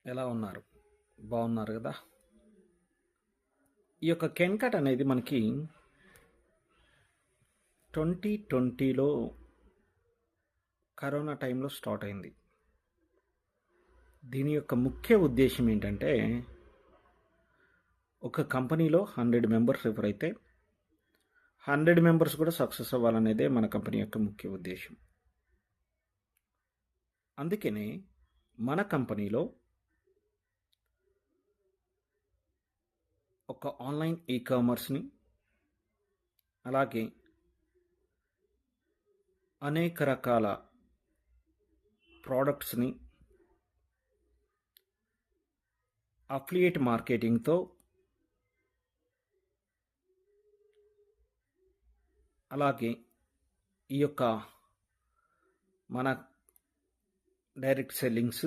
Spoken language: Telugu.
ఎలా ఉన్నారు? బాగున్నారు కదా? ఈ యొక్క కెన్కట్ అనేది మనకి 2020లో కరోనా టైంలో స్టార్ట్ అయింది. దీని యొక్క ముఖ్య ఉద్దేశం ఏంటంటే, ఒక కంపెనీలో 100 మెంబర్స్ ఎవరైతే 100 మెంబర్స్ కూడా సక్సెస్ అవ్వాలనేదే మన కంపెనీ యొక్క ముఖ్య ఉద్దేశం. అందుకనే మన కంపెనీలో ఒక ఆన్లైన్ ఈ-కామర్స్ని, అలాగే అనేక రకాల ప్రోడక్ట్స్ని అఫిలియేట్ మార్కెటింగ్తో, అలాగే ఈ యొక్క మన డైరెక్ట్ సెల్లింగ్స్,